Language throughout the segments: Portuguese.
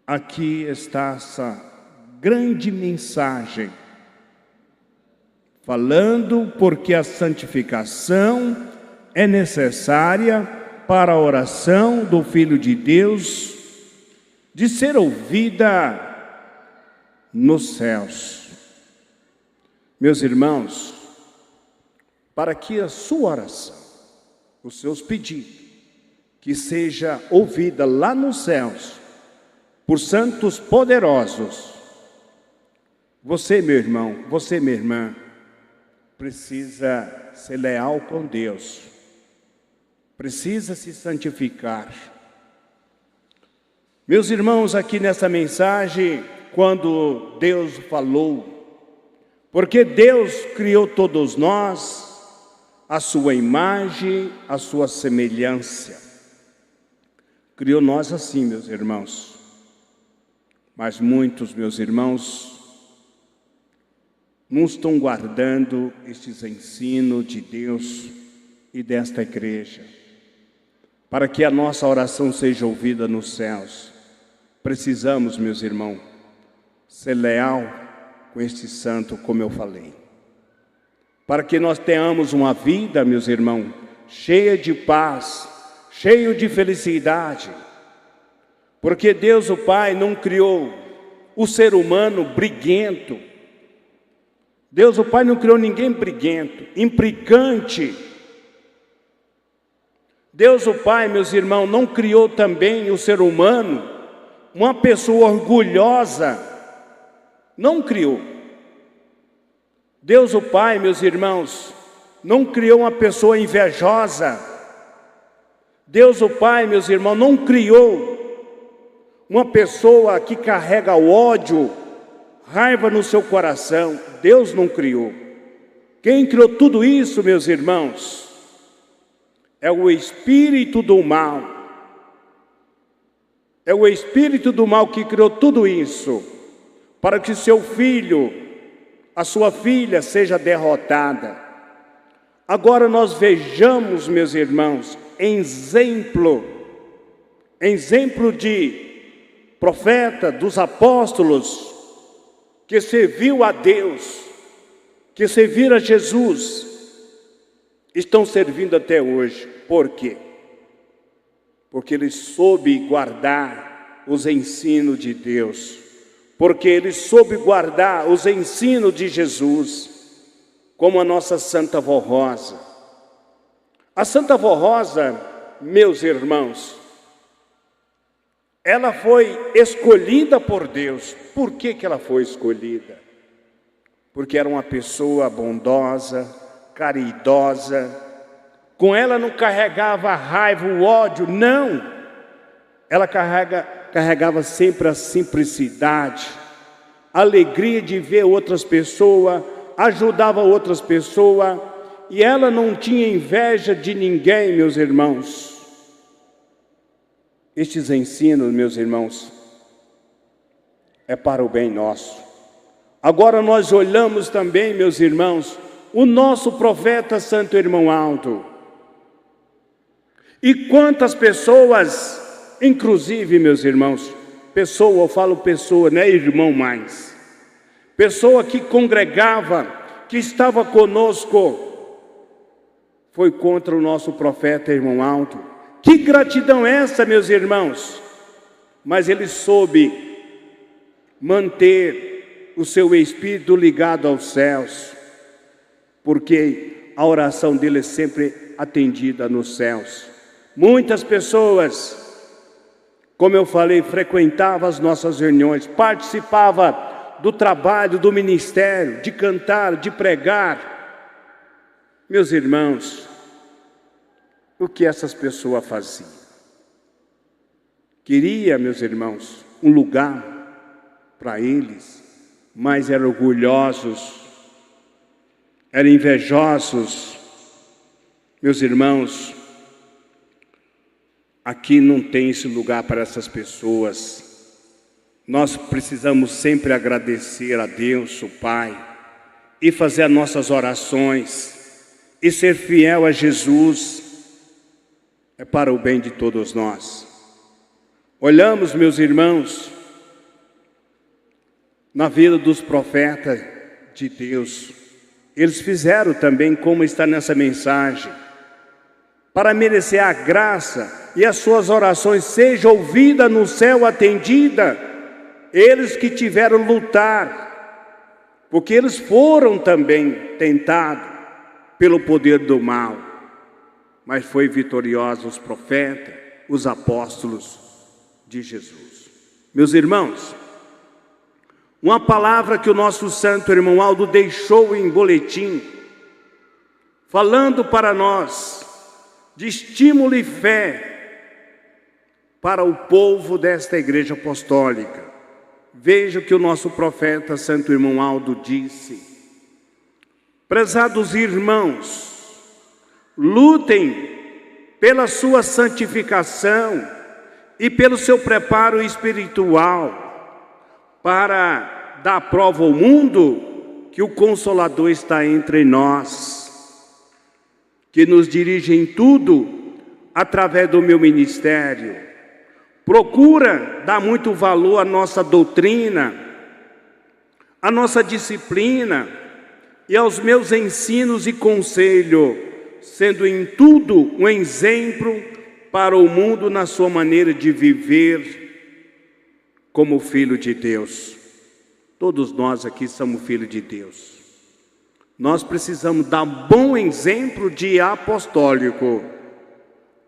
aqui está essa grande mensagem, falando porque a santificação é necessária para a oração do Filho de Deus de ser ouvida nos céus. Meus irmãos, para que a sua oração, os seus pedidos, que seja ouvida lá nos céus, por santos poderosos, você, meu irmão, você, minha irmã, precisa ser leal com Deus, precisa se santificar. Meus irmãos, aqui nessa mensagem, quando Deus falou, porque Deus criou todos nós, a sua imagem, a sua semelhança. Criou nós assim, meus irmãos. Mas muitos, meus irmãos, não estão guardando estes ensinos de Deus e desta igreja. Para que a nossa oração seja ouvida nos céus, precisamos, meus irmãos, ser leal com este santo, como eu falei. Para que nós tenhamos uma vida, meus irmãos, cheia de paz, cheia de felicidade. Porque Deus o Pai não criou o ser humano briguento. Deus o Pai não criou ninguém briguento, implicante. Deus o Pai, meus irmãos, não criou também o ser humano uma pessoa orgulhosa. Não criou. Deus o Pai, meus irmãos, não criou uma pessoa invejosa. Deus o Pai, meus irmãos, não criou uma pessoa que carrega ódio, raiva no seu coração. Deus não criou. Quem criou tudo isso, meus irmãos, é o espírito do mal. É o espírito do mal que criou tudo isso, para que seu filho, a sua filha, seja derrotada. Agora nós vejamos, meus irmãos, exemplo de profeta, dos apóstolos, que serviu a Deus, que serviram a Jesus, estão servindo até hoje. Por quê? Porque ele soube guardar os ensinos de Deus, porque ele soube guardar os ensinos de Jesus, como a nossa Santa Vó Rosa. A Santa Vó Rosa, meus irmãos, ela foi escolhida por Deus. Por que ela foi escolhida? Porque era uma pessoa bondosa, caridosa. Com ela não carregava a raiva, o ódio, não. Ela carregava sempre a simplicidade, a alegria de ver outras pessoas, ajudava outras pessoas, e ela não tinha inveja de ninguém, meus irmãos. Estes ensinos, meus irmãos, é para o bem nosso. Agora nós olhamos também, meus irmãos, o nosso profeta Santo Irmão Aldo. E quantas pessoas, inclusive, meus irmãos, pessoa, eu falo pessoa, não é irmão mais. Pessoa que congregava, que estava conosco, foi contra o nosso profeta Irmão Aldo. Que gratidão é essa, meus irmãos? Mas ele soube manter o seu espírito ligado aos céus, porque a oração dele é sempre atendida nos céus. Muitas pessoas, como eu falei, frequentavam as nossas reuniões, participavam do trabalho, do ministério, de cantar, de pregar. Meus irmãos, o que essas pessoas faziam? Queria, meus irmãos, um lugar para eles, mas eram orgulhosos, eram invejosos. Meus irmãos, aqui não tem esse lugar para essas pessoas. Nós precisamos sempre agradecer a Deus, o Pai, e fazer as nossas orações, e ser fiel a Jesus. É para o bem de todos nós. Olhamos, meus irmãos, na vida dos profetas de Deus. Eles fizeram também como está nessa mensagem, para merecer a graça e as suas orações sejam ouvidas no céu, atendida. Eles que tiveram lutar, porque eles foram também tentados pelo poder do mal, mas foi vitoriosos os profetas, os apóstolos de Jesus. Meus irmãos, uma palavra que o nosso santo irmão Aldo deixou em boletim, falando para nós de estímulo e fé para o povo desta igreja apostólica. Veja o que o nosso profeta, santo irmão Aldo, disse: prezados irmãos, lutem pela sua santificação e pelo seu preparo espiritual, para dar prova ao mundo que o Consolador está entre nós, que nos dirige em tudo através do meu ministério. Procura dar muito valor à nossa doutrina, à nossa disciplina e aos meus ensinos e conselhos, sendo em tudo um exemplo para o mundo na sua maneira de viver como filho de Deus. Todos nós aqui somos filhos de Deus. Nós precisamos dar um bom exemplo de apostólico.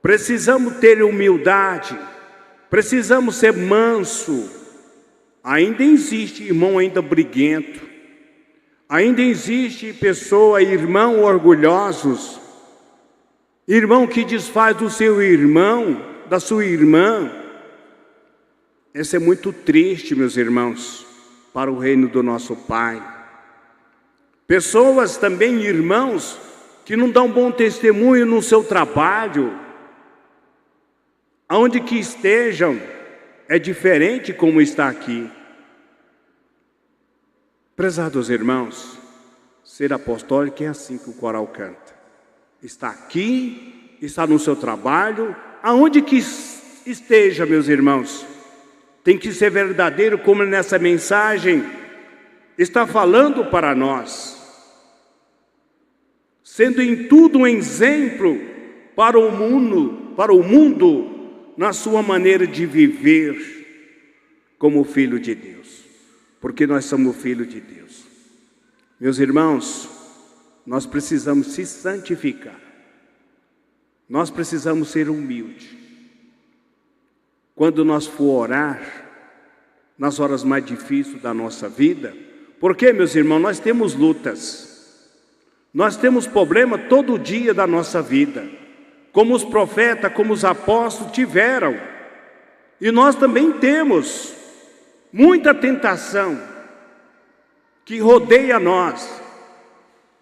Precisamos ter humildade. Precisamos ser manso. Ainda existe irmão ainda briguento. Ainda existe pessoa, irmão orgulhosos. Irmão que desfaz do seu irmão, da sua irmã. Isso é muito triste, meus irmãos, para o reino do nosso Pai. Pessoas também, irmãos, que não dão bom testemunho no seu trabalho. Aonde que estejam, é diferente como está aqui. Prezados irmãos, ser apostólico é assim que o coral canta. Está aqui, está no seu trabalho, aonde que esteja, meus irmãos, tem que ser verdadeiro, como nessa mensagem está falando para nós, sendo em tudo um exemplo para o mundo na sua maneira de viver como filho de Deus, porque nós somos filhos de Deus. Meus irmãos, nós precisamos se santificar, nós precisamos ser humildes. Quando nós for orar, nas horas mais difíceis da nossa vida, porque, meus irmãos, nós temos lutas, nós temos problema todo dia da nossa vida, como os profetas, como os apóstolos tiveram, e nós também temos muita tentação que rodeia nós.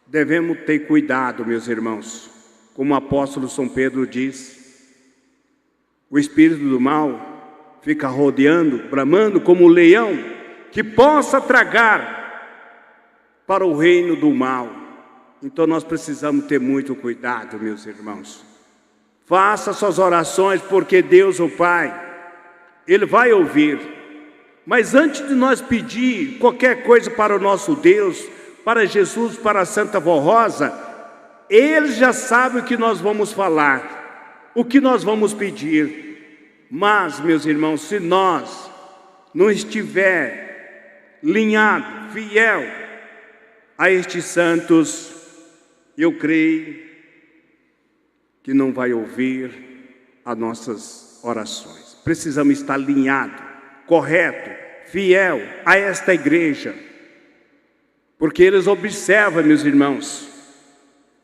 Devemos ter cuidado, meus irmãos, como o apóstolo São Pedro diz, o espírito do mal fica rodeando, bramando como um leão, que possa tragar para o reino do mal. Então nós precisamos ter muito cuidado, meus irmãos. Faça suas orações, porque Deus, o Pai, Ele vai ouvir. Mas antes de nós pedir qualquer coisa para o nosso Deus, para Jesus, para a Santa Vó Rosa, Ele já sabe o que nós vamos falar, o que nós vamos pedir. Mas, meus irmãos, se nós não estiver alinhado, fiel a estes santos, eu creio que não vai ouvir as nossas orações. Precisamos estar alinhado, correto, fiel a esta igreja, porque eles observam, meus irmãos,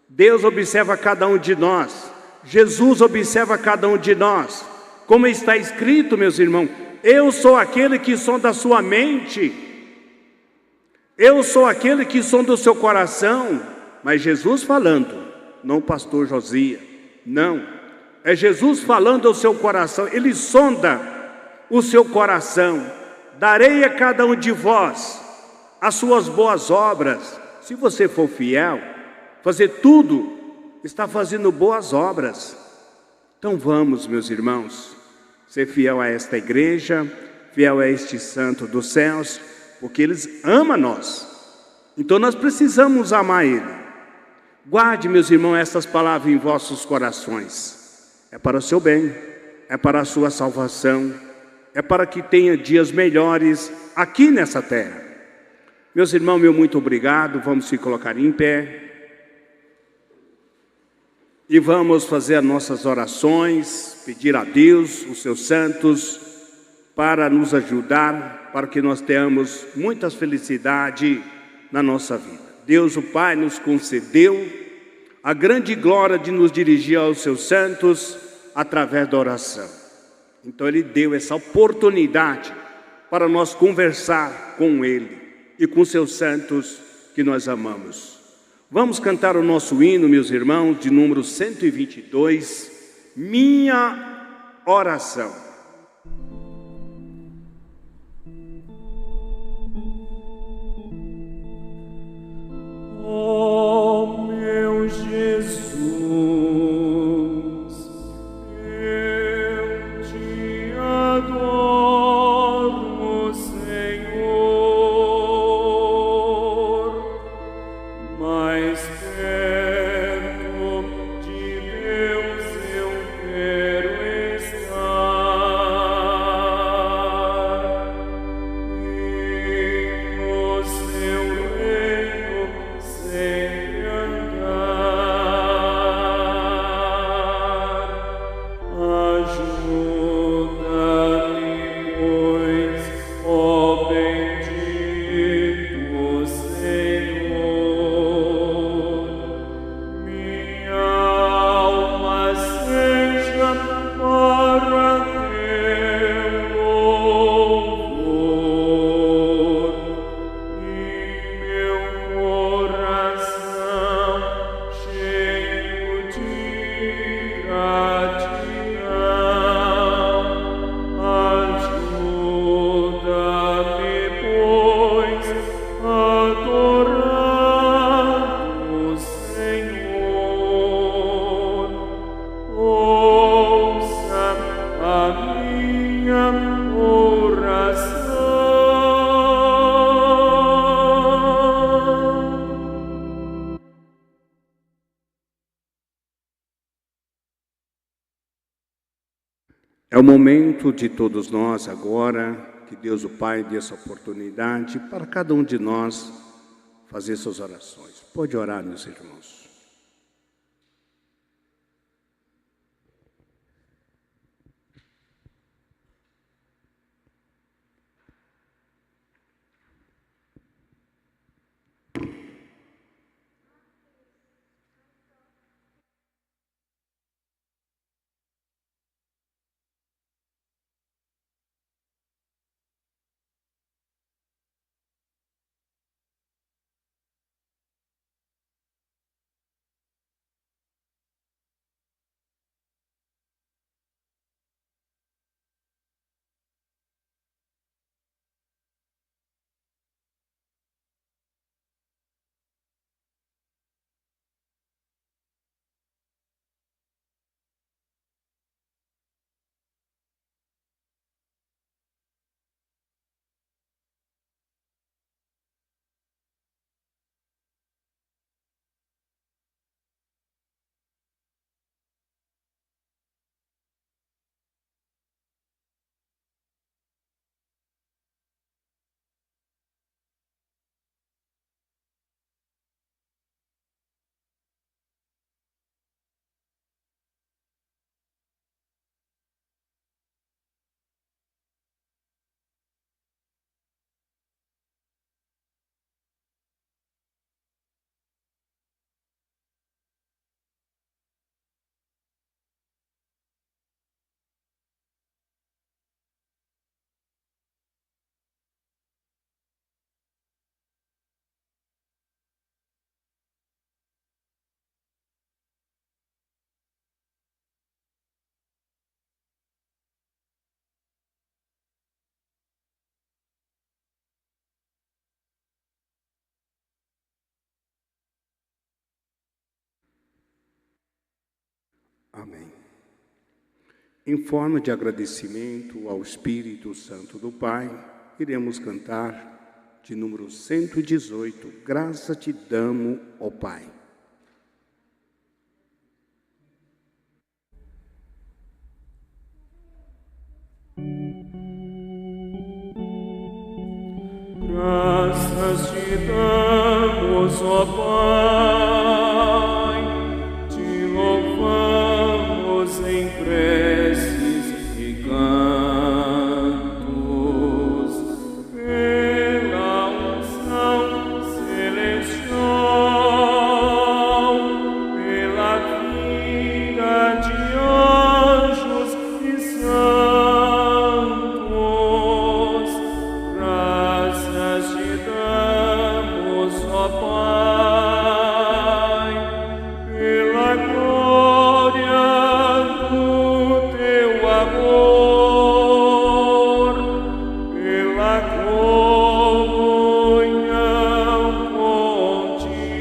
Deus observa cada um de nós, Jesus observa cada um de nós, como está escrito, meus irmãos, eu sou aquele que sonda a sua mente, eu sou aquele que sonda o seu coração. Mas Jesus falando, não o pastor Josias, não, é Jesus falando ao seu coração. Ele sonda o seu coração. Darei a cada um de vós as suas boas obras. Se você for fiel, fazer tudo, está fazendo boas obras. Então vamos, meus irmãos, ser fiel a esta igreja, fiel a este santo dos céus, porque Ele ama nós. Então nós precisamos amar Ele. Guarde, meus irmãos, essas palavras em vossos corações. É para o seu bem, é para a sua salvação, é para que tenha dias melhores aqui nessa terra. Meus irmãos, meu muito obrigado. Vamos se colocar em pé. E vamos fazer as nossas orações, pedir a Deus, os seus santos, para nos ajudar, para que nós tenhamos muita felicidade na nossa vida. Deus, o Pai, nos concedeu a grande glória de nos dirigir aos seus santos através da oração. Então Ele deu essa oportunidade para nós conversar com Ele e com seus santos que nós amamos. Vamos cantar o nosso hino, meus irmãos, de número 122, Minha Oração. Oh, meu Jesus, eu te adoro, Senhor, mais perto de Deus eu quero estar, e no seu reino sempre andar. Ajuda-me, pois, ó bendito Senhor, minha alma seja para teu louvor e meu coração cheio de gratidão. Ajuda-me, pois, a adorar o Senhor. Ouça a minha oração. É o momento de todos nós agora, que Deus o Pai dê essa oportunidade para cada um de nós fazer suas orações. Pode orar, meus irmãos. Amém. Em forma de agradecimento ao Espírito Santo do Pai, iremos cantar de número 118, graça te damos, ó Pai. Graças te damos, ó Pai, te louvamos em preces e cantos, pela unção celestial, pela vida de anjos e santos. Graças te damos, ó Pai, pela glória do teu amor, pela comunhão contigo,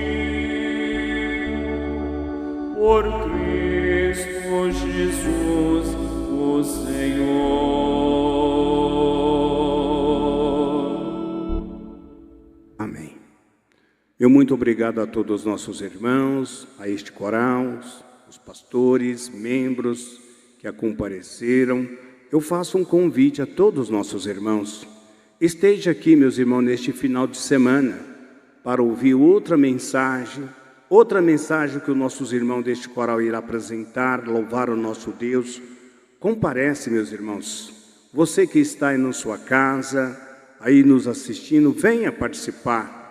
por Cristo Jesus, o Senhor. Amém. Meu muito obrigado a todos os nossos irmãos, a este coral, os pastores, membros que a compareceram. Eu faço um convite a todos os nossos irmãos. Esteja aqui, meus irmãos, neste final de semana, para ouvir outra mensagem que os nossos irmãos deste coral irá apresentar, louvar o nosso Deus. Comparece, meus irmãos. Você que está aí na sua casa, aí nos assistindo, venha participar.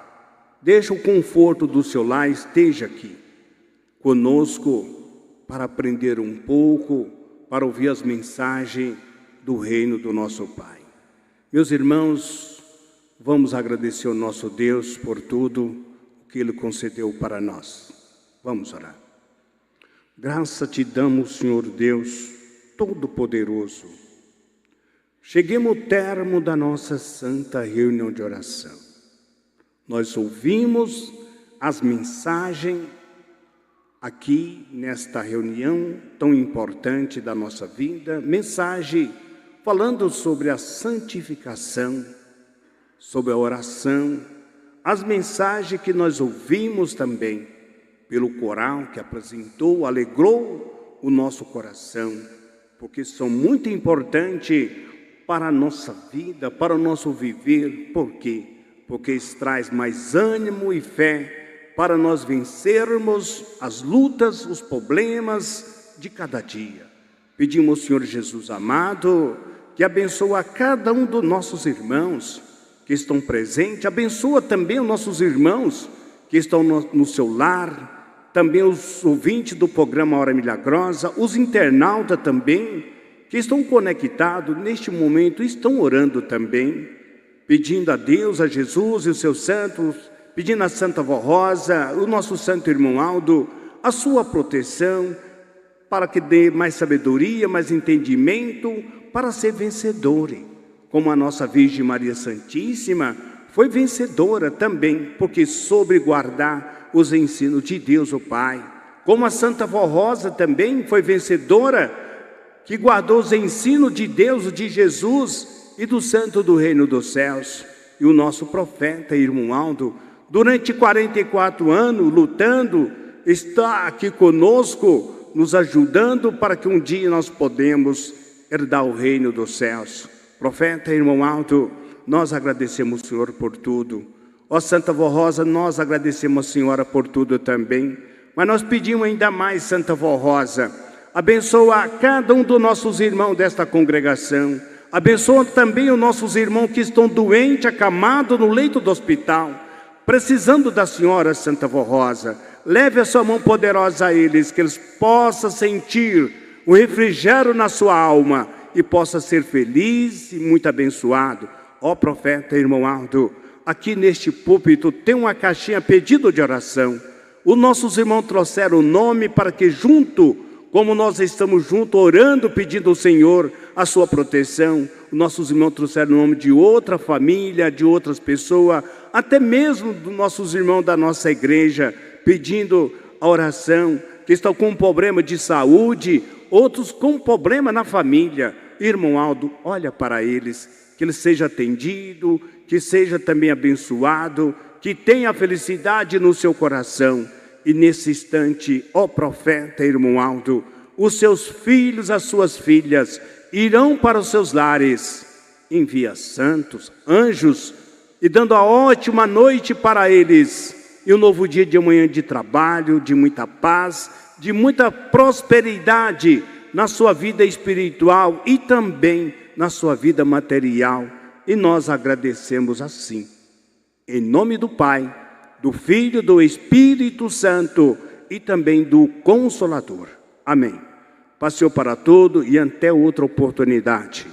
Deixa o conforto do seu lar, esteja aqui conosco para aprender um pouco, para ouvir as mensagens do reino do nosso Pai. Meus irmãos, vamos agradecer ao nosso Deus por tudo que Ele concedeu para nós. Vamos orar. Graça te damos, Senhor Deus Todo-Poderoso. Cheguemos ao termo da nossa santa reunião de oração. Nós ouvimos as mensagens aqui nesta reunião tão importante da nossa vida, mensagem falando sobre a santificação, sobre a oração, as mensagens que nós ouvimos também pelo coral que apresentou, alegrou o nosso coração, porque são muito importantes para a nossa vida, para o nosso viver. Por quê? Porque isso traz mais ânimo e fé para nós vencermos as lutas, os problemas de cada dia. Pedimos ao Senhor Jesus amado que abençoe a cada um dos nossos irmãos que estão presentes, abençoa também os nossos irmãos que estão no seu lar, também os ouvintes do programa Hora Milagrosa, os internautas também, que estão conectados neste momento, estão orando também, pedindo a Deus, a Jesus e os seus santos, pedindo a Santa Vó Rosa, o nosso santo irmão Aldo, a sua proteção, para que dê mais sabedoria, mais entendimento, para ser vencedor, como a nossa Virgem Maria Santíssima foi vencedora também, porque soube guardar os ensinos de Deus o Pai. Como a Santa Vó Rosa também foi vencedora, que guardou os ensinos de Deus, de Jesus e do Santo do Reino dos Céus. E o nosso profeta, irmão Aldo, durante 44 anos lutando, está aqui conosco, nos ajudando para que um dia nós podemos herdar o reino dos céus. Profeta, irmão Aldo, nós agradecemos o Senhor por tudo. Ó Santa Vó Rosa, nós agradecemos a Senhora por tudo também. Mas nós pedimos ainda mais, Santa Vó Rosa, abençoa cada um dos nossos irmãos desta congregação. Abençoa também os nossos irmãos que estão doentes, acamados no leito do hospital, precisando da Senhora, Santa Vó Rosa. Leve a sua mão poderosa a eles, que eles possam sentir o refrigério na sua alma e possam ser felizes e muito abençoados. Ó profeta, irmão Aldo, aqui neste púlpito tem uma caixinha pedido de oração. Os nossos irmãos trouxeram o nome para que junto, como nós estamos juntos orando, pedindo ao Senhor a sua proteção, os nossos irmãos trouxeram o nome de outra família, de outras pessoas, até mesmo dos nossos irmãos da nossa igreja, pedindo a oração, que estão com um problema de saúde, outros com problema na família. Irmão Aldo, olha para eles, que ele seja atendido, que seja também abençoado, que tenha felicidade no seu coração. E nesse instante, ó profeta, irmão Aldo, os seus filhos, as suas filhas, irão para os seus lares. Envia santos, anjos, e dando a ótima noite para eles. E um novo dia de amanhã de trabalho, de muita paz, de muita prosperidade na sua vida espiritual e também na sua vida material. E nós agradecemos assim. Em nome do Pai, do Filho, do Espírito Santo e também do Consolador. Amém. Passeou para todo e até outra oportunidade.